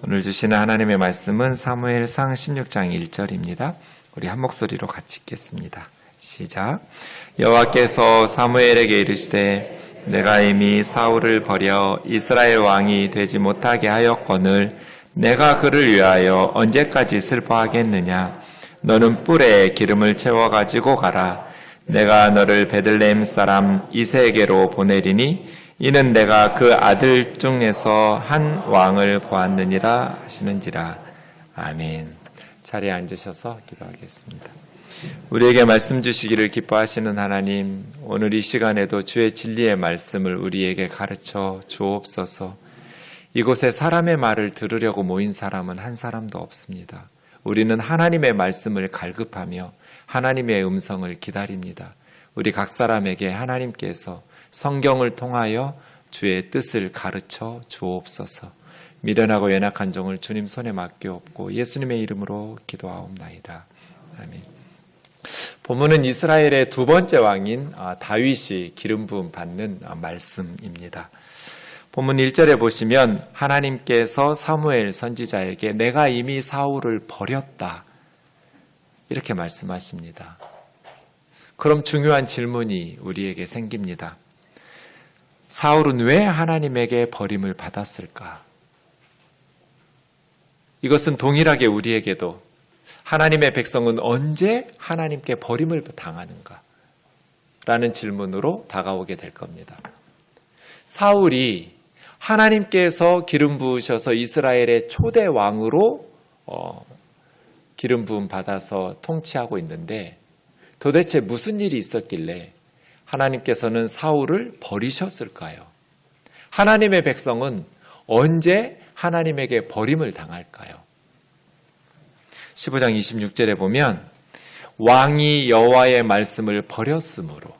오늘 주시는 하나님의 말씀은 사무엘상 16장 1절입니다. 우리 한 목소리로 같이 읽겠습니다. 시작. 여호와께서 사무엘에게 이르시되 내가 이미 사울을 버려 이스라엘 왕이 되지 못하게 하였거늘 내가 그를 위하여 언제까지 슬퍼하겠느냐. 너는 뿔에 기름을 채워 가지고 가라. 내가 너를 베들레헴 사람 이새에게로 보내리니 이는 내가 그 아들 중에서 한 왕을 보았느니라 하시는지라. 아멘. 자리에 앉으셔서 기도하겠습니다. 우리에게 말씀 주시기를 기뻐하시는 하나님, 오늘 이 시간에도 주의 진리의 말씀을 우리에게 가르쳐 주옵소서. 이곳에 사람의 말을 들으려고 모인 사람은 한 사람도 없습니다. 우리는 하나님의 말씀을 갈급하며 하나님의 음성을 기다립니다. 우리 각 사람에게 하나님께서 성경을 통하여 주의 뜻을 가르쳐 주옵소서. 미련하고 연약한 종을 주님 손에 맡겨옵고 예수님의 이름으로 기도하옵나이다. 아멘. 본문은 이스라엘의 두 번째 왕인 다윗이 기름 부음 받는 말씀입니다. 본문 1절에 보시면 하나님께서 사무엘 선지자에게 내가 이미 사울을 버렸다 이렇게 말씀하십니다. 그럼 중요한 질문이 우리에게 생깁니다. 사울은 왜 하나님에게 버림을 받았을까? 이것은 동일하게 우리에게도 하나님의 백성은 언제 하나님께 버림을 당하는가? 라는 질문으로 다가오게 될 겁니다. 사울이 하나님께서 기름 부으셔서 이스라엘의 초대 왕으로 기름 부음 받아서 통치하고 있는데 도대체 무슨 일이 있었길래 하나님께서는 사울을 버리셨을까요? 하나님의 백성은 언제 하나님에게 버림을 당할까요? 15장 26절에 보면 왕이 여호와의 말씀을 버렸으므로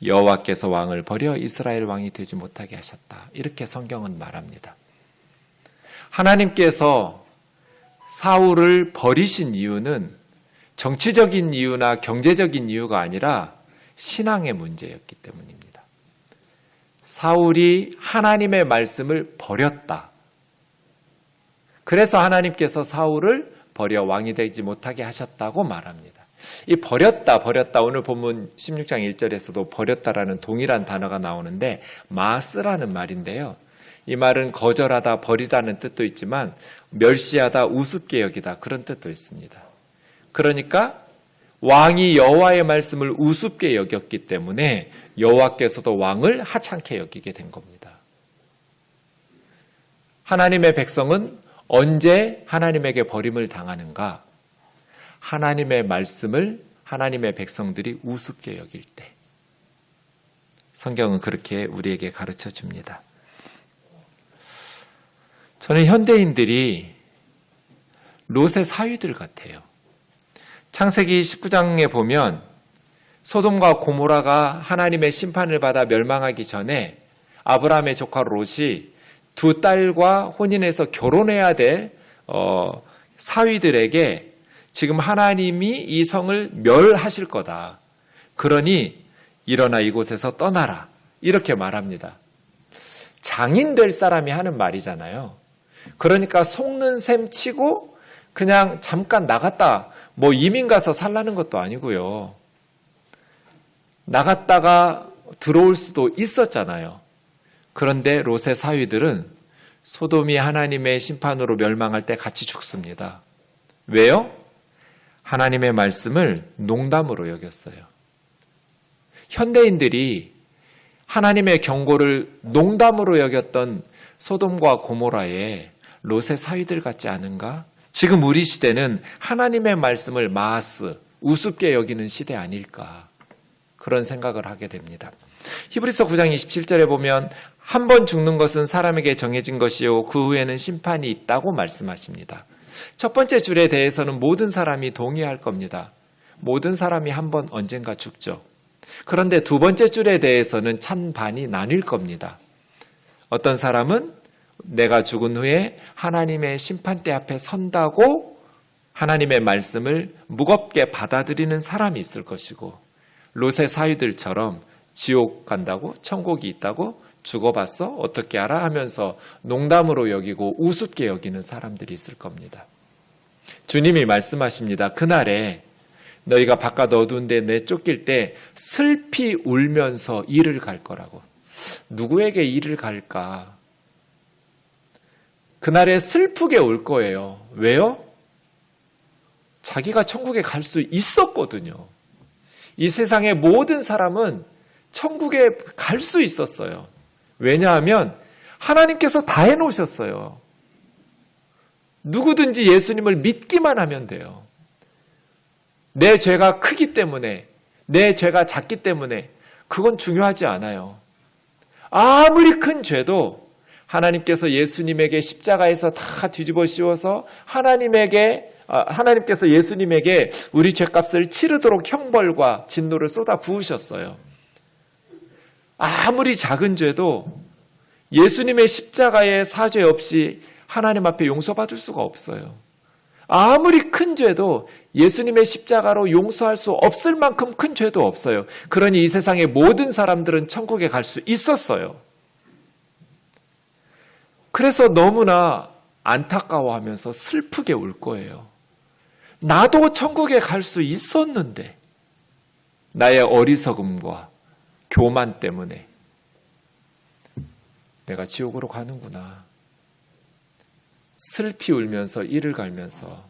여호와께서 왕을 버려 이스라엘 왕이 되지 못하게 하셨다. 이렇게 성경은 말합니다. 하나님께서 사울을 버리신 이유는 정치적인 이유나 경제적인 이유가 아니라 신앙의 문제였기 때문입니다. 사울이 하나님의 말씀을 버렸다. 그래서 하나님께서 사울을 버려 왕이 되지 못하게 하셨다고 말합니다. 이 버렸다 오늘 본문 16장 1절에서도 버렸다라는 동일한 단어가 나오는데 마스라는 말인데요. 이 말은 거절하다, 버리다는 뜻도 있지만 멸시하다, 우습게 여기다 그런 뜻도 있습니다. 그러니까 왕이 여호와의 말씀을 우습게 여겼기 때문에 여호와께서도 왕을 하찮게 여기게 된 겁니다. 하나님의 백성은 언제 하나님에게 버림을 당하는가? 하나님의 말씀을 하나님의 백성들이 우습게 여길 때. 성경은 그렇게 우리에게 가르쳐 줍니다. 저는 현대인들이 롯의 사위들 같아요. 창세기 19장에 보면 소돔과 고모라가 하나님의 심판을 받아 멸망하기 전에 아브라함의 조카 롯이 두 딸과 혼인해서 결혼해야 될 사위들에게 지금 하나님이 이 성을 멸하실 거다. 그러니 일어나 이곳에서 떠나라. 이렇게 말합니다. 장인 될 사람이 하는 말이잖아요. 그러니까 속는 셈 치고 그냥 잠깐 나갔다 이민 가서 살라는 것도 아니고요. 나갔다가 들어올 수도 있었잖아요. 그런데 롯의 사위들은 소돔이 하나님의 심판으로 멸망할 때 같이 죽습니다. 왜요? 하나님의 말씀을 농담으로 여겼어요. 현대인들이 하나님의 경고를 농담으로 여겼던 소돔과 고모라의 롯의 사위들 같지 않은가? 지금 우리 시대는 하나님의 말씀을 마스, 우습게 여기는 시대 아닐까? 그런 생각을 하게 됩니다. 히브리서 9장 27절에 보면 한 번 죽는 것은 사람에게 정해진 것이요 그 후에는 심판이 있다고 말씀하십니다. 첫 번째 줄에 대해서는 모든 사람이 동의할 겁니다. 모든 사람이 한 번 언젠가 죽죠. 그런데 두 번째 줄에 대해서는 찬반이 나뉠 겁니다. 어떤 사람은 내가 죽은 후에 하나님의 심판대 앞에 선다고 하나님의 말씀을 무겁게 받아들이는 사람이 있을 것이고 롯의 사위들처럼 지옥 간다고 천국이 있다고 죽어봤어? 어떻게 알아? 하면서 농담으로 여기고 우습게 여기는 사람들이 있을 겁니다. 주님이 말씀하십니다. 그날에 너희가 바깥 어두운데 내쫓길 때 슬피 울면서 이를 갈 거라고. 누구에게 이를 갈까? 그날에 슬프게 올 거예요. 왜요? 자기가 천국에 갈 수 있었거든요. 이 세상의 모든 사람은 천국에 갈 수 있었어요. 왜냐하면 하나님께서 다 해놓으셨어요. 누구든지 예수님을 믿기만 하면 돼요. 내 죄가 크기 때문에, 내 죄가 작기 때문에 그건 중요하지 않아요. 아무리 큰 죄도 하나님께서 예수님에게 십자가에서 다 뒤집어 씌워서 하나님께서 예수님에게 우리 죄값을 치르도록 형벌과 진노를 쏟아 부으셨어요. 아무리 작은 죄도 예수님의 십자가의 사죄 없이 하나님 앞에 용서받을 수가 없어요. 아무리 큰 죄도 예수님의 십자가로 용서할 수 없을 만큼 큰 죄도 없어요. 그러니 이 세상의 모든 사람들은 천국에 갈 수 있었어요. 그래서 너무나 안타까워하면서 슬프게 울 거예요. 나도 천국에 갈 수 있었는데 나의 어리석음과 교만 때문에 내가 지옥으로 가는구나. 슬피 울면서 이를 갈면서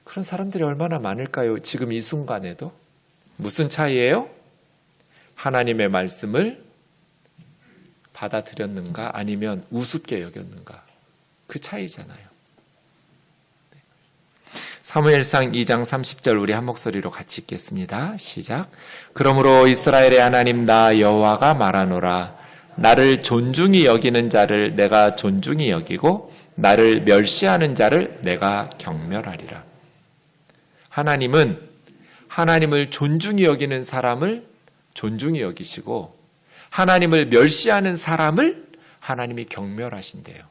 그런 사람들이 얼마나 많을까요? 지금 이 순간에도. 무슨 차이예요? 하나님의 말씀을 받아들였는가 아니면 우습게 여겼는가. 그 차이잖아요. 사무엘상 2장 30절 우리 한 목소리로 같이 읽겠습니다. 시작. 그러므로 이스라엘의 하나님 나 여호와가 말하노라. 나를 존중히 여기는 자를 내가 존중히 여기고 나를 멸시하는 자를 내가 경멸하리라. 하나님은 하나님을 존중히 여기는 사람을 존중히 여기시고 하나님을 멸시하는 사람을 하나님이 경멸하신대요.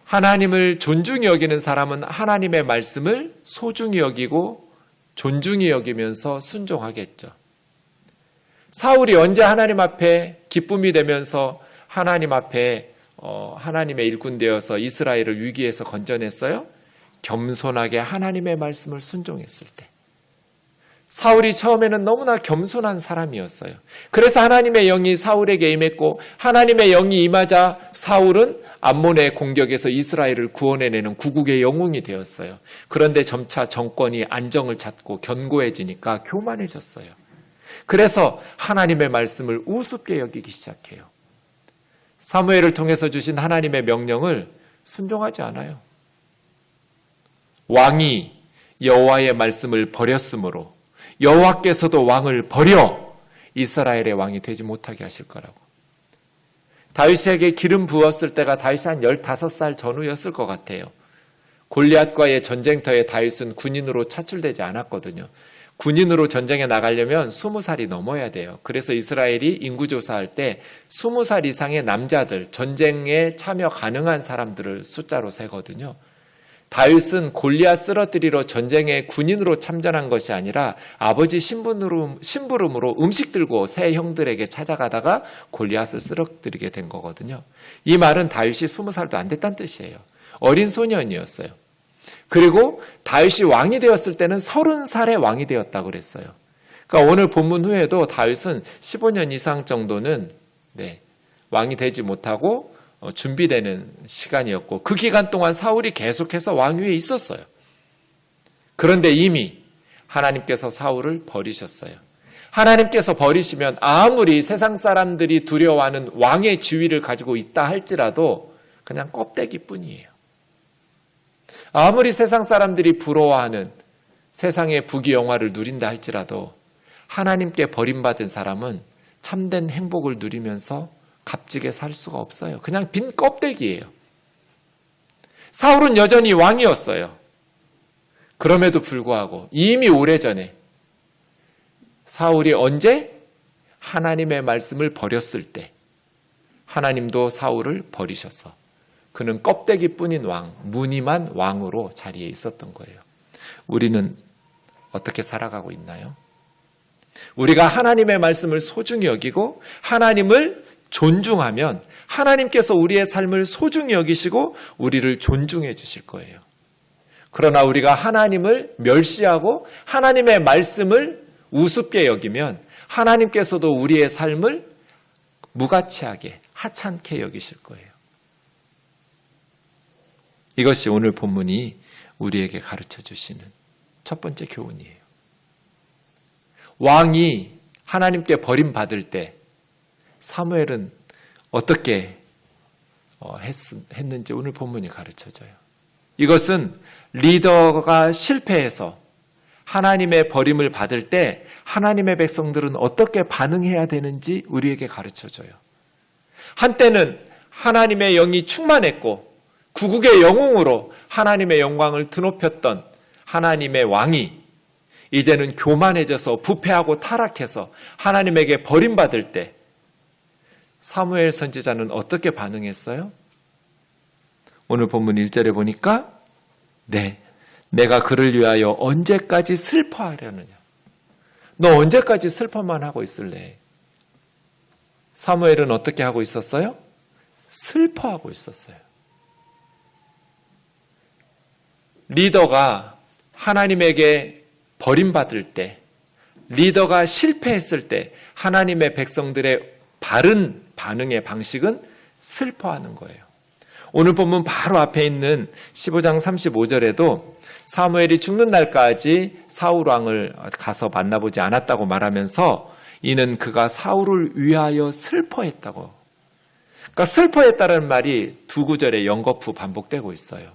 하나님을 존중히 여기는 사람은 하나님의 말씀을 소중히 여기고 존중히 여기면서 순종하겠죠. 사울이 언제 하나님 앞에 기쁨이 되면서 하나님 앞에 하나님의 일꾼 되어서 이스라엘을 위기에서 건져냈어요? 겸손하게 하나님의 말씀을 순종했을 때. 사울이 처음에는 너무나 겸손한 사람이었어요. 그래서 하나님의 영이 사울에게 임했고 하나님의 영이 임하자 사울은 암몬의 공격에서 이스라엘을 구원해내는 구국의 영웅이 되었어요. 그런데 점차 정권이 안정을 찾고 견고해지니까 교만해졌어요. 그래서 하나님의 말씀을 우습게 여기기 시작해요. 사무엘을 통해서 주신 하나님의 명령을 순종하지 않아요. 왕이 여호와의 말씀을 버렸으므로 여호와께서도 왕을 버려 이스라엘의 왕이 되지 못하게 하실 거라고. 다윗에게 기름 부었을 때가 다윗이 한 15살 전후였을 것 같아요. 골리앗과의 전쟁터에 다윗은 군인으로 차출되지 않았거든요. 군인으로 전쟁에 나가려면 20살이 넘어야 돼요. 그래서 이스라엘이 인구조사할 때 20살 이상의 남자들, 전쟁에 참여 가능한 사람들을 숫자로 세거든요. 다윗은 골리앗 쓰러뜨리러 전쟁에 군인으로 참전한 것이 아니라 아버지 심부름으로 음식 들고 세 형들에게 찾아가다가 골리앗을 쓰러뜨리게 된 거거든요. 이 말은 다윗이 20살도 안 됐다는 뜻이에요. 어린 소년이었어요. 그리고 다윗이 왕이 되었을 때는 30살에 왕이 되었다고 그랬어요. 그러니까 오늘 본문 후에도 다윗은 15년 이상 정도는 왕이 되지 못하고 준비되는 시간이었고 그 기간 동안 사울이 계속해서 왕위에 있었어요. 그런데 이미 하나님께서 사울을 버리셨어요. 하나님께서 버리시면 아무리 세상 사람들이 두려워하는 왕의 지위를 가지고 있다 할지라도 그냥 껍데기뿐이에요. 아무리 세상 사람들이 부러워하는 세상의 부귀영화를 누린다 할지라도 하나님께 버림받은 사람은 참된 행복을 누리면서 값지게 살 수가 없어요. 그냥 빈 껍데기예요. 사울은 여전히 왕이었어요. 그럼에도 불구하고 이미 오래전에 사울이 언제 하나님의 말씀을 버렸을 때 하나님도 사울을 버리셔서 그는 껍데기뿐인 왕, 무늬만 왕으로 자리에 있었던 거예요. 우리는 어떻게 살아가고 있나요? 우리가 하나님의 말씀을 소중히 여기고 하나님을 존중하면 하나님께서 우리의 삶을 소중히 여기시고 우리를 존중해 주실 거예요. 그러나 우리가 하나님을 멸시하고 하나님의 말씀을 우습게 여기면 하나님께서도 우리의 삶을 무가치하게 하찮게 여기실 거예요. 이것이 오늘 본문이 우리에게 가르쳐 주시는 첫 번째 교훈이에요. 왕이 하나님께 버림받을 때 사무엘은 어떻게 했는지 오늘 본문이 가르쳐줘요. 이것은 리더가 실패해서 하나님의 버림을 받을 때 하나님의 백성들은 어떻게 반응해야 되는지 우리에게 가르쳐줘요. 한때는 하나님의 영이 충만했고 구국의 영웅으로 하나님의 영광을 드높였던 하나님의 왕이 이제는 교만해져서 부패하고 타락해서 하나님에게 버림받을 때 사무엘 선지자는 어떻게 반응했어요? 오늘 본문 1절에 보니까 내가 그를 위하여 언제까지 슬퍼하려느냐. 너 언제까지 슬퍼만 하고 있을래? 사무엘은 어떻게 하고 있었어요? 슬퍼하고 있었어요. 리더가 하나님에게 버림받을 때, 리더가 실패했을 때 하나님의 백성들의 바른 반응의 방식은 슬퍼하는 거예요. 오늘 본문 바로 앞에 있는 15장 35절에도 사무엘이 죽는 날까지 사울 왕을 가서 만나보지 않았다고 말하면서 이는 그가 사울을 위하여 슬퍼했다고. 그러니까 슬퍼했다는 말이 두 구절에 연거푸 반복되고 있어요.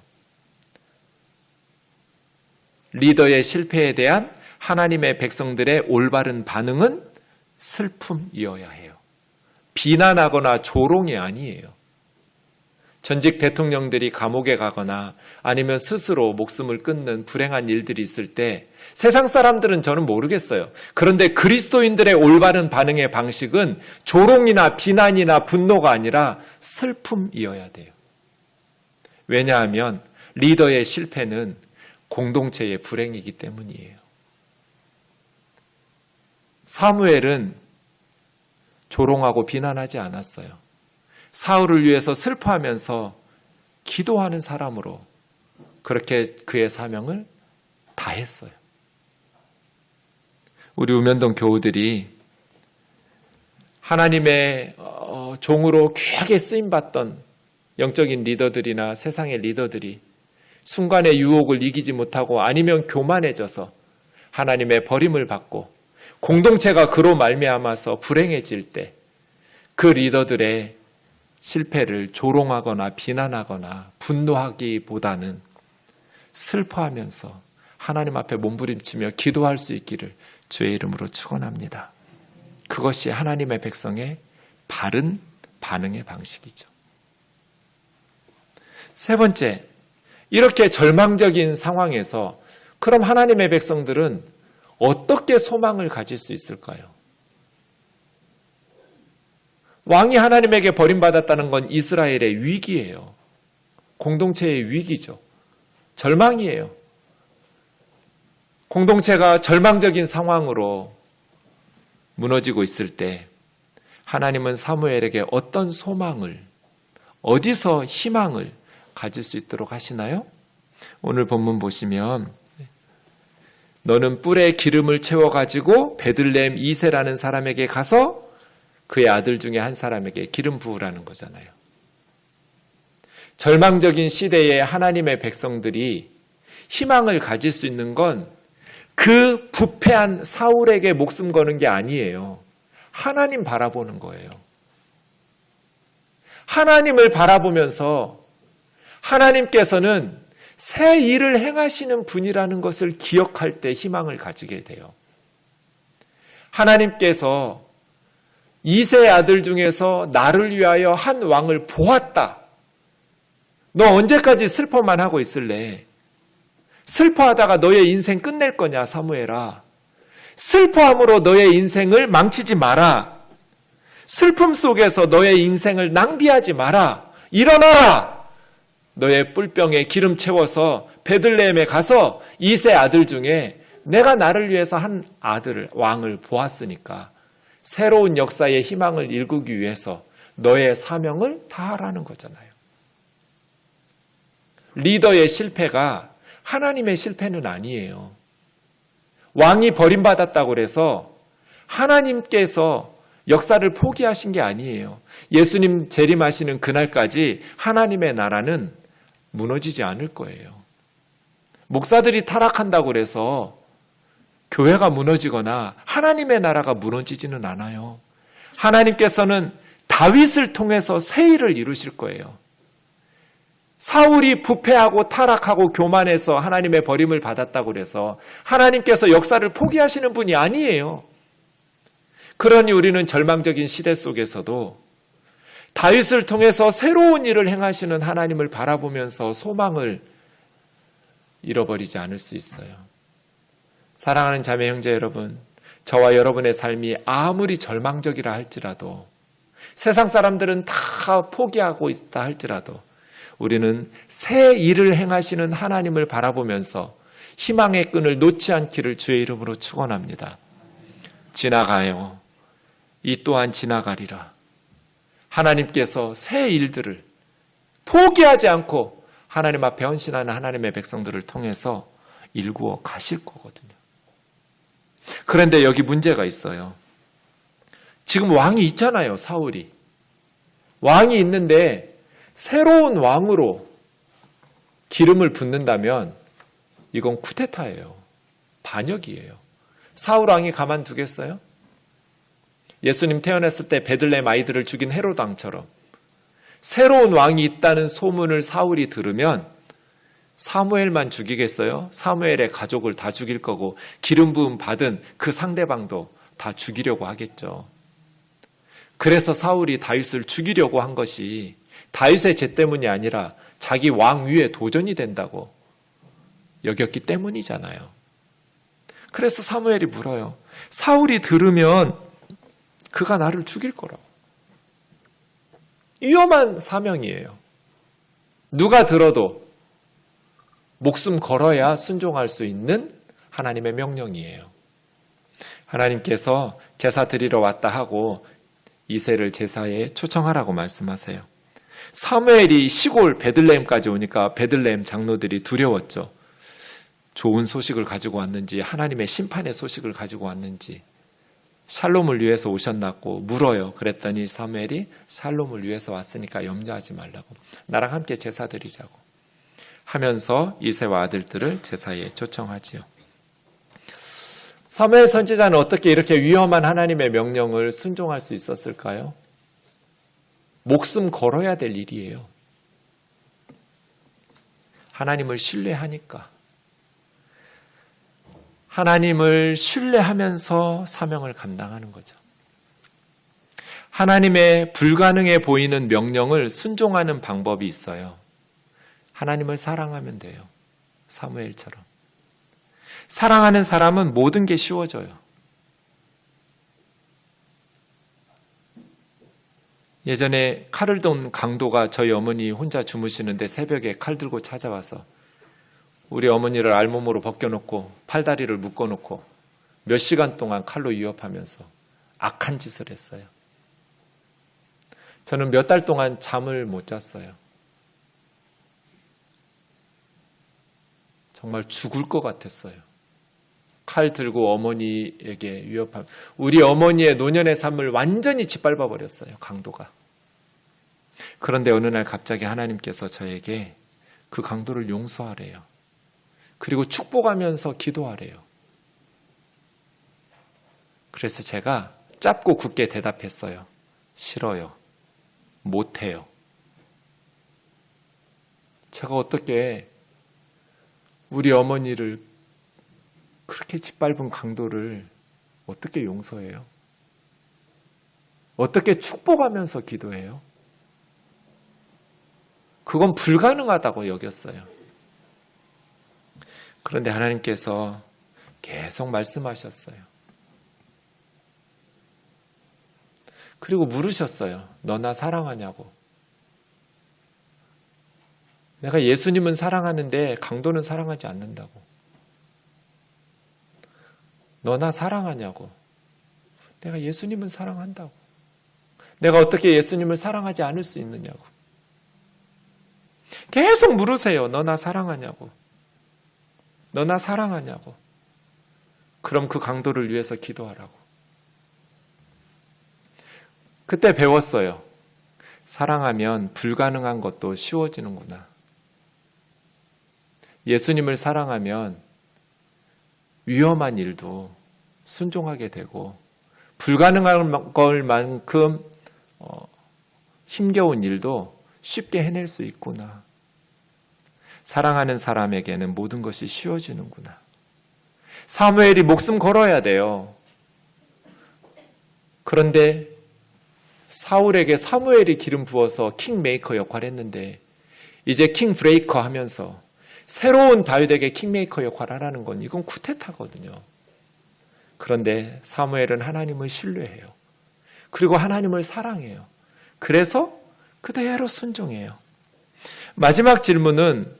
리더의 실패에 대한 하나님의 백성들의 올바른 반응은 슬픔이어야 해요. 비난하거나 조롱이 아니에요. 전직 대통령들이 감옥에 가거나 아니면 스스로 목숨을 끊는 불행한 일들이 있을 때 세상 사람들은 저는 모르겠어요. 그런데 그리스도인들의 올바른 반응의 방식은 조롱이나 비난이나 분노가 아니라 슬픔이어야 돼요. 왜냐하면 리더의 실패는 공동체의 불행이기 때문이에요. 사무엘은 조롱하고 비난하지 않았어요. 사울을 위해서 슬퍼하면서 기도하는 사람으로 그렇게 그의 사명을 다했어요. 우리 우면동 교우들이 하나님의 종으로 귀하게 쓰임받던 영적인 리더들이나 세상의 리더들이 순간의 유혹을 이기지 못하고 아니면 교만해져서 하나님의 버림을 받고 공동체가 그로 말미암아서 불행해질 때 그 리더들의 실패를 조롱하거나 비난하거나 분노하기보다는 슬퍼하면서 하나님 앞에 몸부림치며 기도할 수 있기를 주의 이름으로 축원합니다. 그것이 하나님의 백성의 바른 반응의 방식이죠. 세 번째, 이렇게 절망적인 상황에서 그럼 하나님의 백성들은 어떻게 소망을 가질 수 있을까요? 왕이 하나님에게 버림받았다는 건 이스라엘의 위기예요. 공동체의 위기죠. 절망이에요. 공동체가 절망적인 상황으로 무너지고 있을 때 하나님은 사무엘에게 어떤 소망을, 어디서 희망을 가질 수 있도록 하시나요? 오늘 본문 보시면 너는 뿔에 기름을 채워가지고 베들레헴 이새라는 사람에게 가서 그의 아들 중에 한 사람에게 기름 부으라는 거잖아요. 절망적인 시대에 하나님의 백성들이 희망을 가질 수 있는 건 그 부패한 사울에게 목숨 거는 게 아니에요. 하나님 바라보는 거예요. 하나님을 바라보면서 하나님께서는 새 일을 행하시는 분이라는 것을 기억할 때 희망을 가지게 돼요. 하나님께서 이새의 아들 중에서 나를 위하여 한 왕을 보았다. 너 언제까지 슬퍼만 하고 있을래? 슬퍼하다가 너의 인생 끝낼 거냐, 사무엘아. 슬퍼함으로 너의 인생을 망치지 마라. 슬픔 속에서 너의 인생을 낭비하지 마라. 일어나라. 너의 뿔병에 기름 채워서 베들레헴에 가서 이새 아들 중에 내가 나를 위해서 한 아들을, 왕을 보았으니까 새로운 역사의 희망을 일구기 위해서 너의 사명을 다하라는 거잖아요. 리더의 실패가 하나님의 실패는 아니에요. 왕이 버림받았다고 해서 하나님께서 역사를 포기하신 게 아니에요. 예수님 재림하시는 그날까지 하나님의 나라는 무너지지 않을 거예요. 목사들이 타락한다고 해서 교회가 무너지거나 하나님의 나라가 무너지지는 않아요. 하나님께서는 다윗을 통해서 새 일을 이루실 거예요. 사울이 부패하고 타락하고 교만해서 하나님의 버림을 받았다고 해서 하나님께서 역사를 포기하시는 분이 아니에요. 그러니 우리는 절망적인 시대 속에서도 다윗을 통해서 새로운 일을 행하시는 하나님을 바라보면서 소망을 잃어버리지 않을 수 있어요. 사랑하는 자매 형제 여러분, 저와 여러분의 삶이 아무리 절망적이라 할지라도, 세상 사람들은 다 포기하고 있다 할지라도 우리는 새 일을 행하시는 하나님을 바라보면서 희망의 끈을 놓지 않기를 주의 이름으로 축원합니다. 지나가요. 이 또한 지나가리라. 하나님께서 새 일들을 포기하지 않고 하나님 앞에 헌신하는 하나님의 백성들을 통해서 일구어 가실 거거든요. 그런데 여기 문제가 있어요. 지금 왕이 있잖아요, 사울이. 왕이 있는데 새로운 왕으로 기름을 붓는다면 이건 쿠데타예요. 반역이에요. 사울 왕이 가만두겠어요? 예수님 태어났을 때 베들레헴 아이들을 죽인 헤롯 왕처럼 새로운 왕이 있다는 소문을 사울이 들으면 사무엘만 죽이겠어요? 사무엘의 가족을 다 죽일 거고 기름 부음 받은 그 상대방도 다 죽이려고 하겠죠. 그래서 사울이 다윗을 죽이려고 한 것이 다윗의 죄 때문이 아니라 자기 왕 위에 도전이 된다고 여겼기 때문이잖아요. 그래서 사무엘이 물어요. 사울이 들으면 그가 나를 죽일 거라고. 위험한 사명이에요. 누가 들어도 목숨 걸어야 순종할 수 있는 하나님의 명령이에요. 하나님께서 제사 드리러 왔다 하고 이새를 제사에 초청하라고 말씀하세요. 사무엘이 시골 베들레헴까지 오니까 베들레헴 장로들이 두려웠죠. 좋은 소식을 가지고 왔는지 하나님의 심판의 소식을 가지고 왔는지 샬롬을 위해서 오셨나고 물어요. 그랬더니 사무엘이 샬롬을 위해서 왔으니까 염려하지 말라고, 나랑 함께 제사 드리자고 하면서 이새와 아들들을 제사에 초청하지요. 사무엘 선지자는 어떻게 이렇게 위험한 하나님의 명령을 순종할 수 있었을까요? 목숨 걸어야 될 일이에요. 하나님을 신뢰하니까. 하나님을 신뢰하면서 사명을 감당하는 거죠. 하나님의 불가능해 보이는 명령을 순종하는 방법이 있어요. 하나님을 사랑하면 돼요. 사무엘처럼. 사랑하는 사람은 모든 게 쉬워져요. 예전에 칼을 든 강도가 저희 어머니 혼자 주무시는데 새벽에 칼 들고 찾아와서 우리 어머니를 알몸으로 벗겨놓고 팔다리를 묶어놓고 몇 시간 동안 칼로 위협하면서 악한 짓을 했어요. 저는 몇 달 동안 잠을 못 잤어요. 정말 죽을 것 같았어요. 칼 들고 어머니에게 위협하면 우리 어머니의 노년의 삶을 완전히 짓밟아 버렸어요, 강도가. 그런데 어느 날 갑자기 하나님께서 저에게 그 강도를 용서하래요. 그리고 축복하면서 기도하래요. 그래서 제가 짧고 굳게 대답했어요. 싫어요. 못해요. 제가 어떻게 우리 어머니를 그렇게 짓밟은 강도를 어떻게 용서해요? 어떻게 축복하면서 기도해요? 그건 불가능하다고 여겼어요. 그런데 하나님께서 계속 말씀하셨어요. 그리고 물으셨어요. 너 나 사랑하냐고. 내가 예수님은 사랑하는데 강도는 사랑하지 않는다고. 너 나 사랑하냐고. 내가 예수님은 사랑한다고. 내가 어떻게 예수님을 사랑하지 않을 수 있느냐고. 계속 물으세요. 너 나 사랑하냐고. 너 나 사랑하냐고. 그럼 그 강도를 위해서 기도하라고. 그때 배웠어요. 사랑하면 불가능한 것도 쉬워지는구나. 예수님을 사랑하면 위험한 일도 순종하게 되고 불가능한 걸만큼 힘겨운 일도 쉽게 해낼 수 있구나. 사랑하는 사람에게는 모든 것이 쉬워지는구나. 사무엘이 목숨 걸어야 돼요. 그런데 사울에게 사무엘이 기름 부어서 킹메이커 역할을 했는데 이제 킹브레이커 하면서 새로운 다윗에게 킹메이커 역할을 하라는 건 이건 쿠데타거든요. 그런데 사무엘은 하나님을 신뢰해요. 그리고 하나님을 사랑해요. 그래서 그대로 순종해요. 마지막 질문은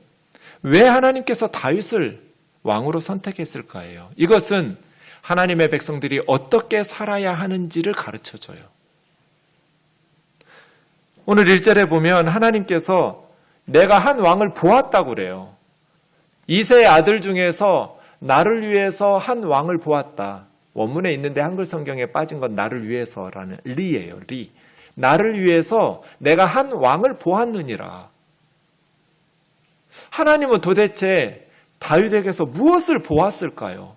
왜 하나님께서 다윗을 왕으로 선택했을까요? 이것은 하나님의 백성들이 어떻게 살아야 하는지를 가르쳐줘요. 오늘 1절에 보면 하나님께서 내가 한 왕을 보았다고 그래요. 이새의 아들 중에서 나를 위해서 한 왕을 보았다. 원문에 있는데 한글 성경에 빠진 건 나를 위해서라는 리예요. 리. 나를 위해서 내가 한 왕을 보았느니라. 하나님은 도대체 다윗에게서 무엇을 보았을까요?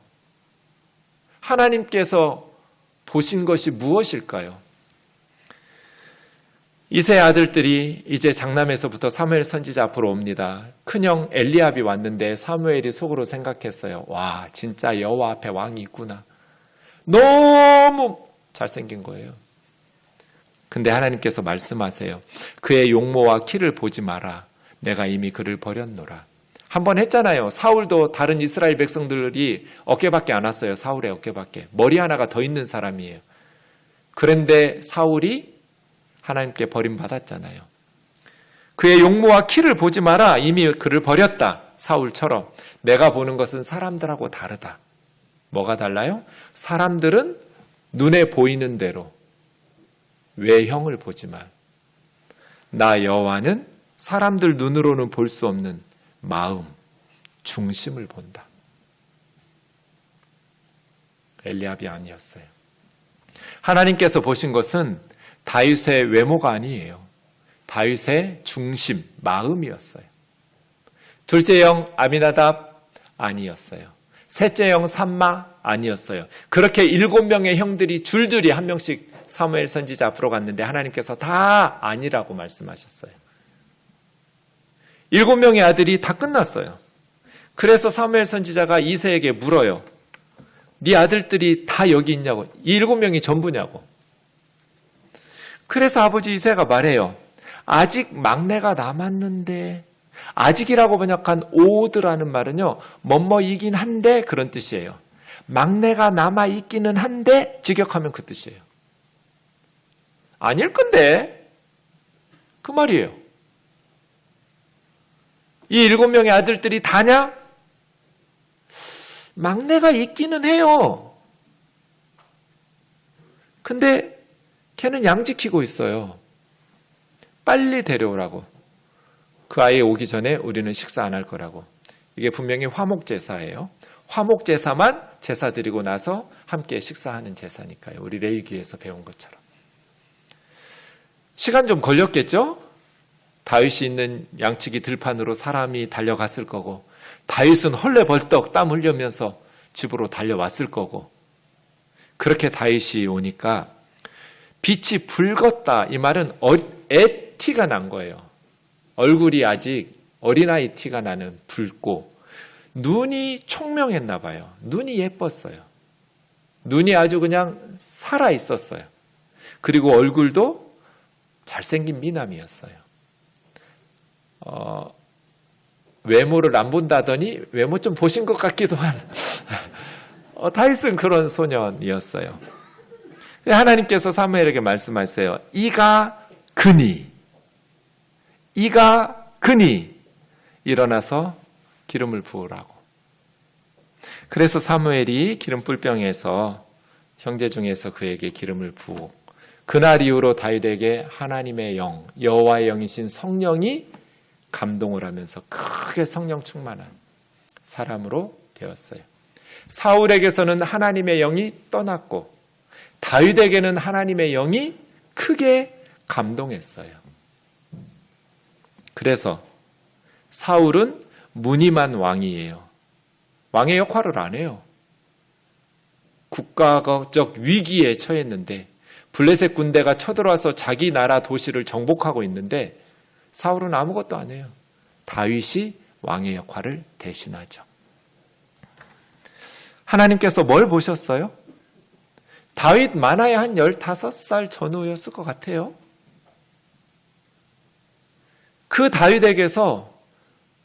하나님께서 보신 것이 무엇일까요? 이새의 아들들이 이제 장남에서부터 사무엘 선지자 앞으로 옵니다. 큰형 엘리압이 왔는데 사무엘이 속으로 생각했어요. 와, 진짜 여호와 앞에 왕이 있구나. 너무 잘생긴 거예요. 근데 하나님께서 말씀하세요. 그의 용모와 키를 보지 마라. 내가 이미 그를 버렸노라. 한번 했잖아요. 사울도 다른 이스라엘 백성들이 어깨밖에 안 왔어요. 사울의 어깨밖에. 머리 하나가 더 있는 사람이에요. 그런데 사울이 하나님께 버림받았잖아요. 그의 용모와 키를 보지 마라. 이미 그를 버렸다. 사울처럼. 내가 보는 것은 사람들하고 다르다. 뭐가 달라요? 사람들은 눈에 보이는 대로 외형을 보지만 나 여호와는 사람들 눈으로는 볼 수 없는 마음, 중심을 본다. 엘리압이 아니었어요. 하나님께서 보신 것은 다윗의 외모가 아니에요. 다윗의 중심, 마음이었어요. 둘째 형 아미나답 아니었어요. 셋째 형 삼마 아니었어요. 그렇게 7명의 형들이 줄줄이 한 명씩 사무엘 선지자 앞으로 갔는데 하나님께서 다 아니라고 말씀하셨어요. 7명의 아들이 다 끝났어요. 그래서 사무엘 선지자가 이새에게 물어요. 네 아들들이 다 여기 있냐고. 이 7명이 전부냐고. 그래서 아버지 이새가 말해요. 아직 막내가 남았는데, 아직이라고 번역한 오드라는 말은요, 뭐뭐이긴 한데 그런 뜻이에요. 막내가 남아있기는 한데 직역하면 그 뜻이에요. 아닐 건데 그 말이에요. 이 7명의 아들들이 다냐? 막내가 있기는 해요. 근데 걔는 양 지키고 있어요. 빨리 데려오라고. 그 아이 오기 전에 우리는 식사 안 할 거라고. 이게 분명히 화목제사예요. 화목제사만 제사 드리고 나서 함께 식사하는 제사니까요. 우리 레위기에서 배운 것처럼. 시간 좀 걸렸겠죠? 다윗이 있는 양치기 들판으로 사람이 달려갔을 거고 다윗은 헐레벌떡 땀 흘리면서 집으로 달려왔을 거고 그렇게 다윗이 오니까 빛이 붉었다. 이 말은 애 티가 난 거예요. 얼굴이 아직 어린아이 티가 나는 붉고 눈이 총명했나 봐요. 눈이 예뻤어요. 눈이 아주 그냥 살아있었어요. 그리고 얼굴도 잘생긴 미남이었어요. 외모를 안 본다더니 외모 좀 보신 것 같기도 한 다윗은 그런 소년이었어요. 하나님께서 사무엘에게 말씀하세요. 이가 그니 일어나서 기름을 부으라고. 그래서 사무엘이 기름 뿔병에서 형제 중에서 그에게 기름을 부어 그날 이후로 다윗에게 하나님의 영, 여호와의 영이신 성령이 감동을 하면서 크게 성령 충만한 사람으로 되었어요. 사울에게서는 하나님의 영이 떠났고 다윗에게는 하나님의 영이 크게 감동했어요. 그래서 사울은 무늬만 왕이에요. 왕의 역할을 안 해요. 국가적 위기에 처했는데 블레셋 군대가 쳐들어와서 자기 나라 도시를 정복하고 있는데 사울은 아무것도 안 해요. 다윗이 왕의 역할을 대신하죠. 하나님께서 뭘 보셨어요? 다윗 많아야 한 15살 전후였을 것 같아요. 그 다윗에게서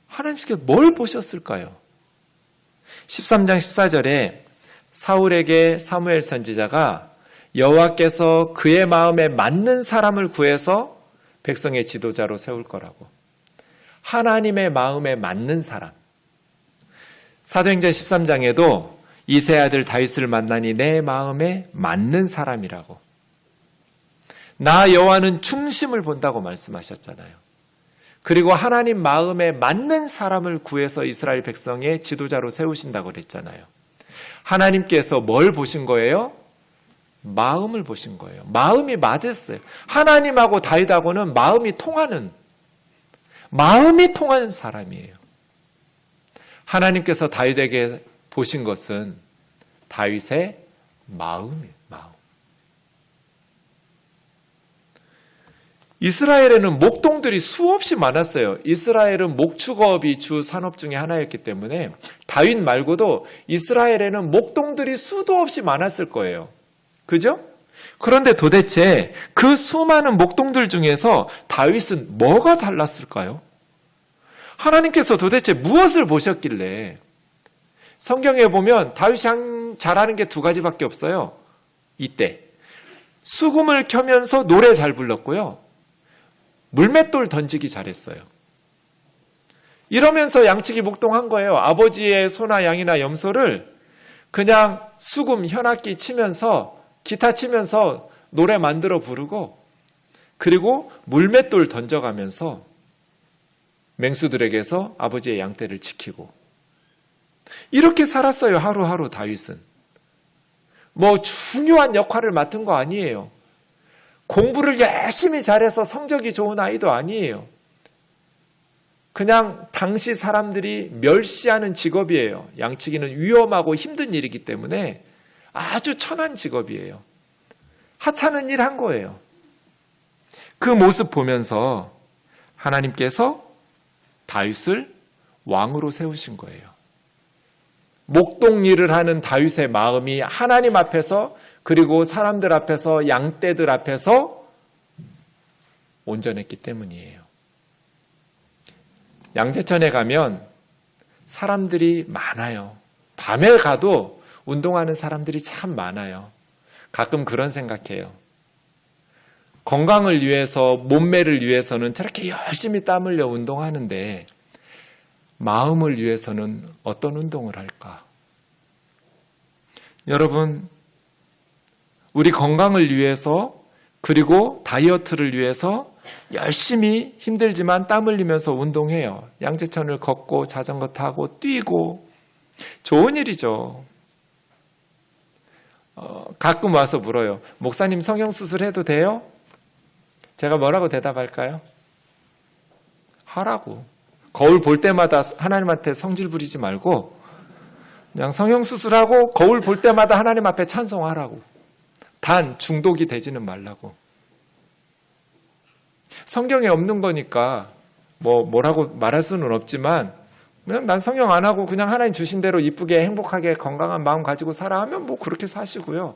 하나님께서 뭘 보셨을까요? 13장 14절에 사울에게 사무엘 선지자가 여호와께서 그의 마음에 맞는 사람을 구해서 백성의 지도자로 세울 거라고. 하나님의 마음에 맞는 사람. 사도행전 13장에도 이세 아들 다윗을 만나니 내 마음에 맞는 사람이라고. 나 여호와는 중심을 본다고 말씀하셨잖아요. 그리고 하나님 마음에 맞는 사람을 구해서 이스라엘 백성의 지도자로 세우신다고 그랬잖아요. 하나님께서 뭘 보신 거예요? 마음을 보신 거예요. 마음이 맞았어요. 하나님하고 다윗하고는 마음이 통하는 사람이에요. 하나님께서 다윗에게 보신 것은 다윗의 마음이에요. 마음. 이스라엘에는 목동들이 수없이 많았어요. 이스라엘은 목축업이 주 산업 중에 하나였기 때문에 다윗 말고도 이스라엘에는 목동들이 수도 없이 많았을 거예요. 그죠? 그런데 도대체 그 수많은 목동들 중에서 다윗은 뭐가 달랐을까요? 하나님께서 도대체 무엇을 보셨길래? 성경에 보면 다윗이 잘하는 게 두 가지밖에 없어요. 이때 수금을 켜면서 노래 잘 불렀고요. 물맷돌 던지기 잘했어요. 이러면서 양치기 목동한 거예요. 아버지의 소나 양이나 염소를 그냥 수금, 현악기 치면서 기타 치면서 노래 만들어 부르고 그리고 물맷돌 던져가면서 맹수들에게서 아버지의 양떼를 지키고 이렇게 살았어요. 하루하루 다윗은. 뭐 중요한 역할을 맡은 거 아니에요. 공부를 열심히 잘해서 성적이 좋은 아이도 아니에요. 그냥 당시 사람들이 멸시하는 직업이에요. 양치기는 위험하고 힘든 일이기 때문에 아주 천한 직업이에요. 하찮은 일 한 거예요. 그 모습 보면서 하나님께서 다윗을 왕으로 세우신 거예요. 목동 일을 하는 다윗의 마음이 하나님 앞에서 그리고 사람들 앞에서 양떼들 앞에서 온전했기 때문이에요. 양재천에 가면 사람들이 많아요. 밤에 가도 운동하는 사람들이 참 많아요. 가끔 그런 생각해요. 건강을 위해서, 몸매를 위해서는 저렇게 열심히 땀 흘려 운동하는데 마음을 위해서는 어떤 운동을 할까? 여러분, 우리 건강을 위해서 그리고 다이어트를 위해서 열심히 힘들지만 땀 흘리면서 운동해요. 양재천을 걷고 자전거 타고 뛰고 좋은 일이죠. 가끔 와서 물어요. 목사님 성형수술 해도 돼요? 제가 뭐라고 대답할까요? 하라고. 거울 볼 때마다 하나님한테 성질 부리지 말고 그냥 성형수술하고 거울 볼 때마다 하나님 앞에 찬송하라고. 단 중독이 되지는 말라고. 성경에 없는 거니까 뭐라고 말할 수는 없지만 그냥 난 성형 안 하고 그냥 하나님 주신 대로 이쁘게 행복하게 건강한 마음 가지고 살아 하면 뭐 그렇게 사시고요.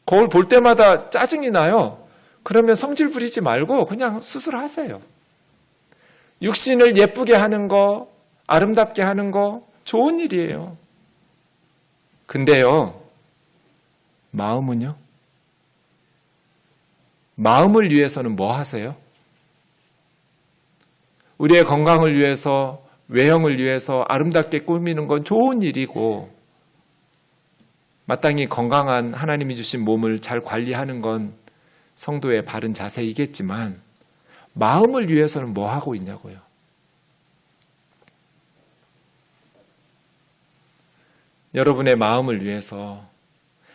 거울 볼 때마다 짜증이 나요. 그러면 성질 부리지 말고 그냥 수술하세요. 육신을 예쁘게 하는 거, 아름답게 하는 거 좋은 일이에요. 근데요, 마음은요? 마음을 위해서는 뭐 하세요? 우리의 건강을 위해서, 외형을 위해서 아름답게 꾸미는 건 좋은 일이고 마땅히 건강한 하나님이 주신 몸을 잘 관리하는 건 성도의 바른 자세이겠지만 마음을 위해서는 뭐 하고 있냐고요. 여러분의 마음을 위해서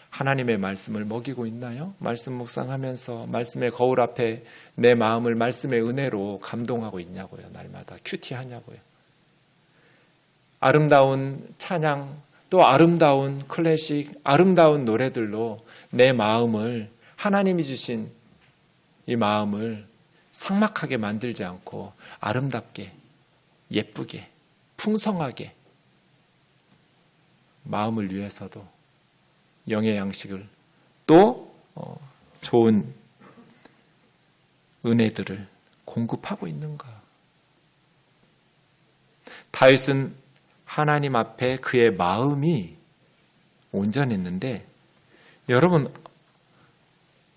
하나님의 말씀을 먹이고 있나요? 말씀 묵상하면서 말씀의 거울 앞에 내 마음을 말씀의 은혜로 감동하고 있냐고요. 날마다 큐티하냐고요. 아름다운 찬양, 또 아름다운 클래식, 아름다운 노래들로 내 마음을, 하나님이 주신 이 마음을 삭막하게 만들지 않고 아름답게, 예쁘게, 풍성하게 마음을 위해서도 영의 양식을 또 좋은 은혜들을 공급하고 있는가? 다윗은 하나님 앞에 그의 마음이 온전했는데 여러분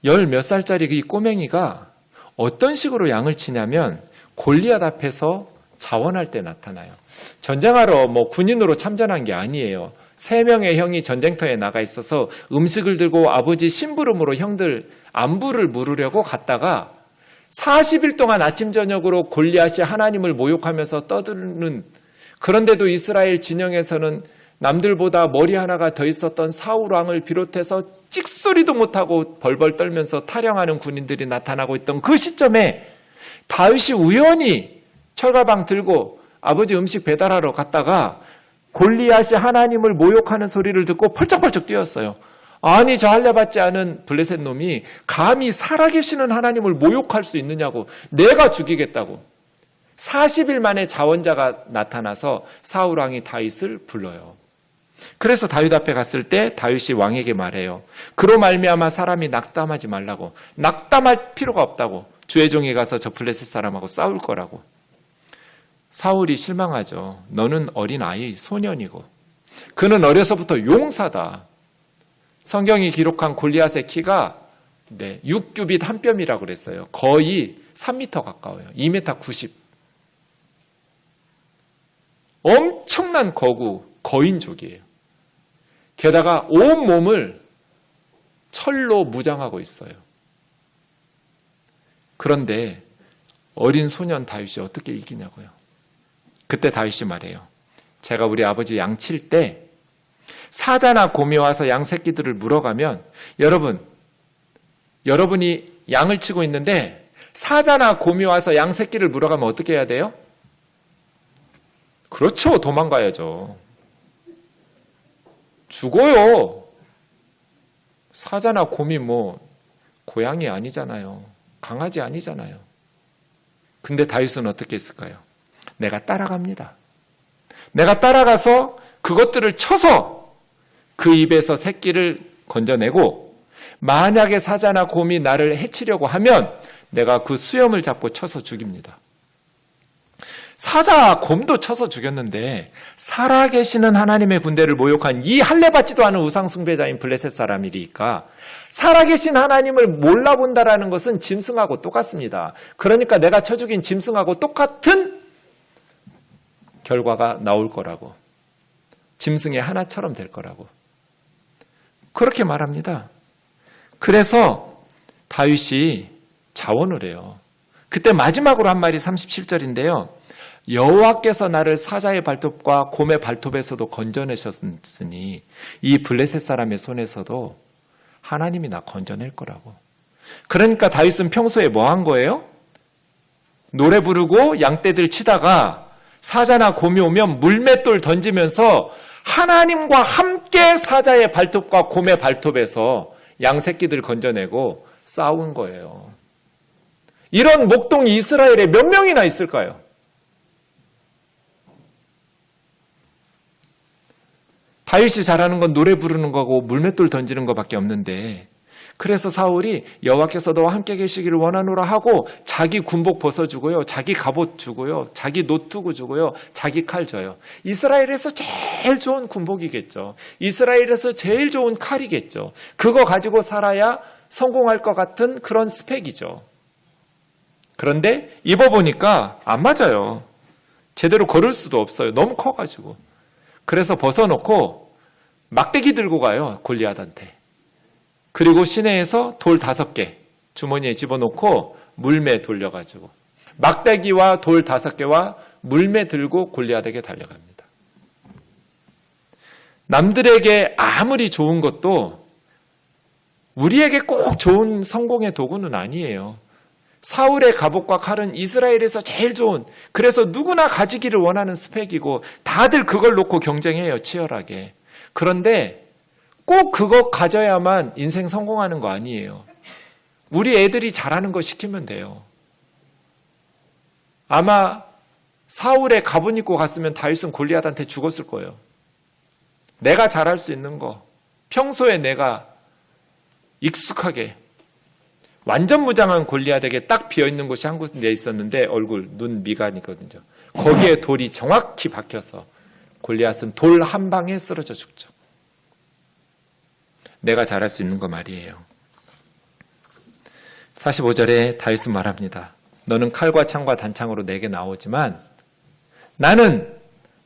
열 몇 살짜리 이 꼬맹이가 어떤 식으로 양을 치냐면 골리앗 앞에서 자원할 때 나타나요. 전쟁하러 군인으로 참전한 게 아니에요. 3명의 형이 전쟁터에 나가 있어서 음식을 들고 아버지 심부름으로 형들 안부를 물으려고 갔다가 40일 동안 아침 저녁으로 골리앗이 하나님을 모욕하면서 떠드는, 그런데도 이스라엘 진영에서는 남들보다 머리 하나가 더 있었던 사울 왕을 비롯해서 찍소리도 못하고 벌벌 떨면서 타령하는 군인들이 나타나고 있던 그 시점에 다윗이 우연히 철가방 들고 아버지 음식 배달하러 갔다가 골리앗이 하나님을 모욕하는 소리를 듣고 펄쩍펄쩍 뛰었어요. 아니 저 할례받지 않은 블레셋 놈이 감히 살아계시는 하나님을 모욕할 수 있느냐고, 내가 죽이겠다고. 40일 만에 자원자가 나타나서 사울 왕이 다윗을 불러요. 그래서 다윗 앞에 갔을 때 다윗이 왕에게 말해요. 그로 말미암아 사람이 낙담하지 말라고. 낙담할 필요가 없다고. 주의 종이 가서 저 블레셋 사람하고 싸울 거라고. 사울이 실망하죠. 너는 어린아이, 소년이고 그는 어려서부터 용사다. 성경이 기록한 골리앗의 키가 6규빗 한 뼘이라고 그랬어요. 거의 3m 가까워요. 2m 90. 엄청난 거인족이에요. 게다가 온 몸을 철로 무장하고 있어요. 그런데 어린 소년 다윗이 어떻게 이기냐고요. 그때 다윗이 말해요. 제가 우리 아버지 양 칠 때 사자나 곰이 와서 양 새끼들을 물어가면, 여러분이 양을 치고 있는데 사자나 곰이 와서 양 새끼를 물어가면 어떻게 해야 돼요? 그렇죠. 도망가야죠. 죽어요. 사자나 곰이 고양이 아니잖아요. 강아지 아니잖아요. 근데 다윗은 어떻게 했을까요? 내가 따라갑니다. 내가 따라가서 그것들을 쳐서 그 입에서 새끼를 건져내고, 만약에 사자나 곰이 나를 해치려고 하면 내가 그 수염을 잡고 쳐서 죽입니다. 사자, 곰도 쳐서 죽였는데 살아계시는 하나님의 군대를 모욕한 이 할례받지도 않은 우상숭배자인 블레셋 사람이니까 살아계신 하나님을 몰라본다라는 것은 짐승하고 똑같습니다. 그러니까 내가 쳐 죽인 짐승하고 똑같은 결과가 나올 거라고. 짐승의 하나처럼 될 거라고. 그렇게 말합니다. 그래서 다윗이 자원을 해요. 그때 마지막으로 한 말이 37절인데요. 여호와께서 나를 사자의 발톱과 곰의 발톱에서도 건져내셨으니 이 블레셋 사람의 손에서도 하나님이 나 건져낼 거라고. 그러니까 다윗은 평소에 뭐 한 거예요? 노래 부르고 양떼들 치다가 사자나 곰이 오면 물맷돌 던지면서 하나님과 함께 사자의 발톱과 곰의 발톱에서 양 새끼들 건져내고 싸운 거예요. 이런 목동이 이스라엘에 몇 명이나 있을까요? 다윗이 잘하는 건 노래 부르는 거고 물맷돌 던지는 거밖에 없는데, 그래서 사울이 여호와께서 너와 함께 계시기를 원하노라 하고 자기 군복 벗어주고요, 자기 갑옷 주고요, 자기 노트구 주고요, 자기 칼 줘요. 이스라엘에서 제일 좋은 군복이겠죠. 이스라엘에서 제일 좋은 칼이겠죠. 그거 가지고 살아야 성공할 것 같은 그런 스펙이죠. 그런데 입어보니까 안 맞아요. 제대로 걸을 수도 없어요. 너무 커가지고. 그래서 벗어놓고 막대기 들고 가요. 골리앗한테. 그리고 시내에서 돌 5개 주머니에 집어넣고 물매 돌려가지고 막대기와 돌 5개와 물매 들고 골리앗에게 달려갑니다. 남들에게 아무리 좋은 것도 우리에게 꼭 좋은 성공의 도구는 아니에요. 사울의 갑옷과 칼은 이스라엘에서 제일 좋은, 그래서 누구나 가지기를 원하는 스펙이고 다들 그걸 놓고 경쟁해요, 치열하게. 그런데 꼭 그거 가져야만 인생 성공하는 거 아니에요. 우리 애들이 잘하는 거 시키면 돼요. 아마 사울의 갑옷 입고 갔으면 다윗은 골리앗한테 죽었을 거예요. 내가 잘할 수 있는 거, 평소에 내가 익숙하게 완전 무장한 골리앗에게 딱 비어있는 곳이 한 군데 있었는데 얼굴, 눈, 미간이거든요. 거기에 돌이 정확히 박혀서 골리앗은 돌 한 방에 쓰러져 죽죠. 내가 잘할 수 있는 거 말이에요. 45절에 다윗은 말합니다. 너는 칼과 창과 단창으로 내게 나오지만 나는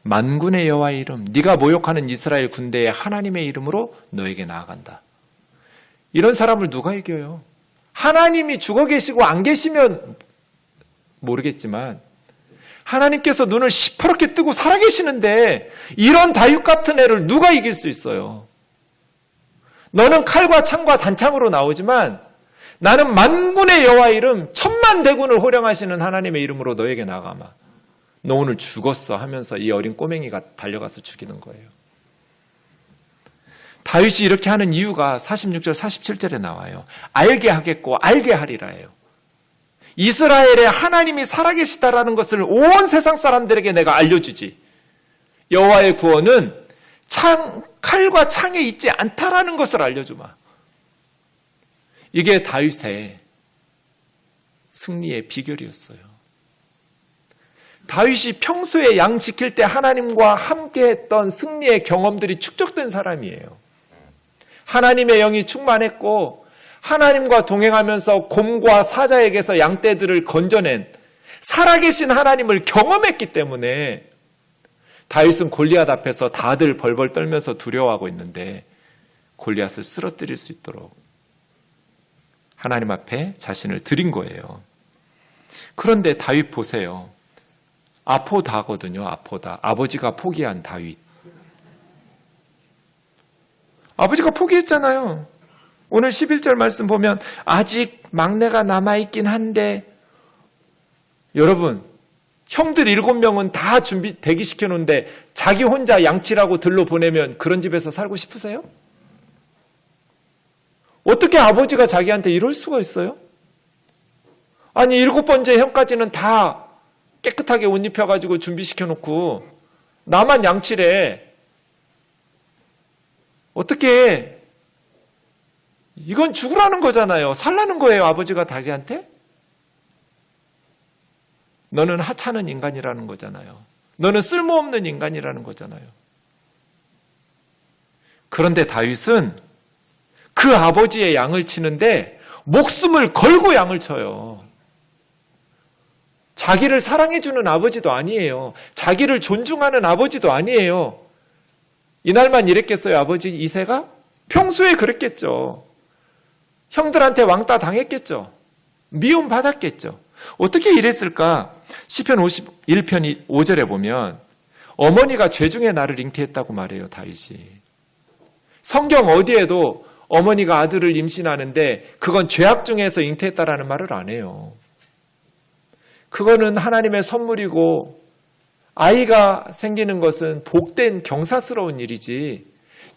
만군의 여호와의 이름, 네가 모욕하는 이스라엘 군대의 하나님의 이름으로 너에게 나아간다. 이런 사람을 누가 이겨요? 하나님이 죽어 계시고 안 계시면 모르겠지만 하나님께서 눈을 시퍼렇게 뜨고 살아계시는데 이런 다윗 같은 애를 누가 이길 수 있어요? 너는 칼과 창과 단창으로 나오지만 나는 만군의 여호와의 이름, 천만 대군을 호령하시는 하나님의 이름으로 너에게 나가마. 너 오늘 죽었어 하면서 이 어린 꼬맹이가 달려가서 죽이는 거예요. 다윗이 이렇게 하는 이유가 46절 47절에 나와요. 알게 하겠고 알게 하리라예요. 이스라엘의 하나님이 살아계시다라는 것을 온 세상 사람들에게 내가 알려주지. 여호와의 구원은 칼과 창에 있지 않다라는 것을 알려주마. 이게 다윗의 승리의 비결이었어요. 다윗이 평소에 양 지킬 때 하나님과 함께했던 승리의 경험들이 축적된 사람이에요. 하나님의 영이 충만했고 하나님과 동행하면서 곰과 사자에게서 양떼들을 건져낸 살아계신 하나님을 경험했기 때문에 다윗은 골리앗 앞에서 다들 벌벌 떨면서 두려워하고 있는데 골리앗을 쓰러뜨릴 수 있도록 하나님 앞에 자신을 드린 거예요. 그런데 다윗 보세요. 아포다거든요. 아포다. 아버지가 포기한 다윗. 아버지가 포기했잖아요. 오늘 11절 말씀 보면 아직 막내가 남아있긴 한데, 여러분 형들 7명은 다 대기시켜 놓은데 자기 혼자 양치라고 들러 보내면 그런 집에서 살고 싶으세요? 어떻게 아버지가 자기한테 이럴 수가 있어요? 아니 7번째 형까지는 다 깨끗하게 옷 입혀가지고 준비시켜 놓고 나만 양치래. 어떻게, 이건 죽으라는 거잖아요. 살라는 거예요, 아버지가 자기한테? 너는 하찮은 인간이라는 거잖아요. 너는 쓸모없는 인간이라는 거잖아요. 그런데 다윗은 그 아버지의 양을 치는데 목숨을 걸고 양을 쳐요. 자기를 사랑해주는 아버지도 아니에요. 자기를 존중하는 아버지도 아니에요. 이날만 이랬겠어요, 아버지 이새가? 평소에 그랬겠죠. 형들한테 왕따 당했겠죠. 미움 받았겠죠. 어떻게 이랬을까? 시편 51편 5절에 보면 어머니가 죄중에 나를 잉태했다고 말해요, 다윗이. 성경 어디에도 어머니가 아들을 임신하는데 그건 죄악 중에서 잉태했다라는 말을 안 해요. 그거는 하나님의 선물이고 아이가 생기는 것은 복된 경사스러운 일이지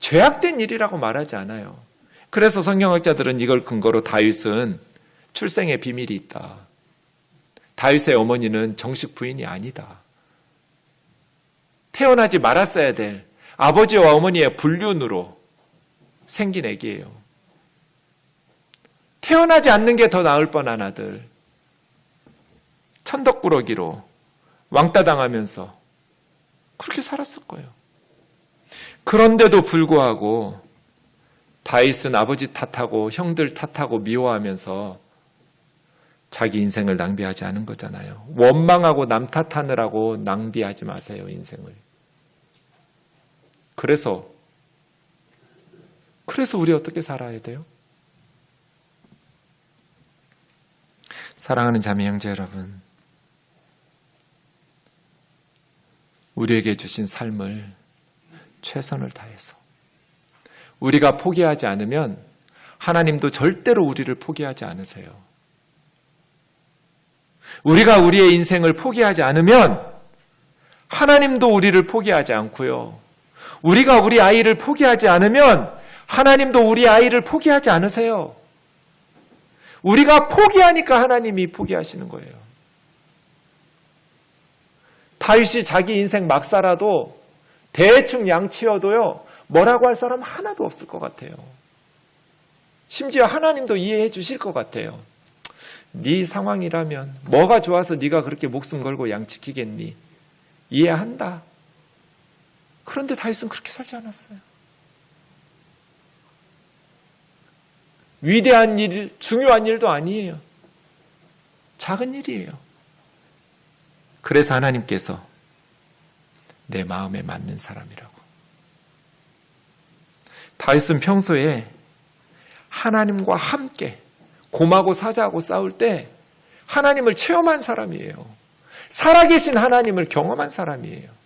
죄악된 일이라고 말하지 않아요. 그래서 성경학자들은 이걸 근거로 다윗은 출생의 비밀이 있다. 다윗의 어머니는 정식 부인이 아니다. 태어나지 말았어야 될 아버지와 어머니의 불륜으로 생긴 애기예요. 태어나지 않는 게 더 나을 뻔한 아들. 천덕꾸러기로 왕따 당하면서 그렇게 살았을 거예요. 그런데도 불구하고 다윗은 아버지 탓하고 형들 탓하고 미워하면서 자기 인생을 낭비하지 않은 거잖아요. 원망하고 남 탓하느라고 낭비하지 마세요, 인생을. 그래서 우리 어떻게 살아야 돼요? 사랑하는 자매 형제 여러분, 우리에게 주신 삶을 최선을 다해서 우리가 포기하지 않으면 하나님도 절대로 우리를 포기하지 않으세요. 우리가 우리의 인생을 포기하지 않으면 하나님도 우리를 포기하지 않고요. 우리가 우리 아이를 포기하지 않으면 하나님도 우리 아이를 포기하지 않으세요. 우리가 포기하니까 하나님이 포기하시는 거예요. 다윗이 자기 인생 막 살아도 대충 양치어도요, 뭐라고 할 사람 하나도 없을 것 같아요. 심지어 하나님도 이해해 주실 것 같아요. 네 상황이라면 뭐가 좋아서 네가 그렇게 목숨 걸고 양 지키겠니? 이해한다. 그런데 다윗은 그렇게 살지 않았어요. 위대한 일, 중요한 일도 아니에요. 작은 일이에요. 그래서 하나님께서 내 마음에 맞는 사람이라고. 다윗은 평소에 하나님과 함께 곰하고 사자하고 싸울 때 하나님을 체험한 사람이에요. 살아계신 하나님을 경험한 사람이에요.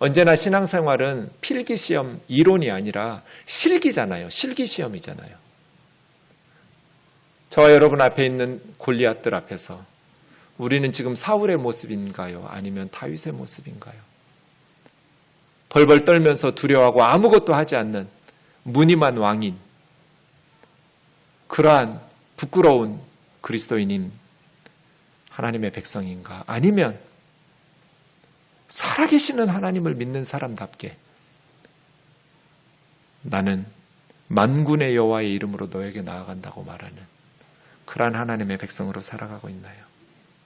언제나 신앙생활은 필기시험 이론이 아니라 실기잖아요. 실기시험이잖아요. 저와 여러분 앞에 있는 골리앗들 앞에서 우리는 지금 사울의 모습인가요? 아니면 다윗의 모습인가요? 벌벌 떨면서 두려워하고 아무것도 하지 않는 무늬만 왕인, 그러한 부끄러운 그리스도인인 하나님의 백성인가? 아니면 살아계시는 하나님을 믿는 사람답게 나는 만군의 여호와의 이름으로 너에게 나아간다고 말하는 그러한 하나님의 백성으로 살아가고 있나요?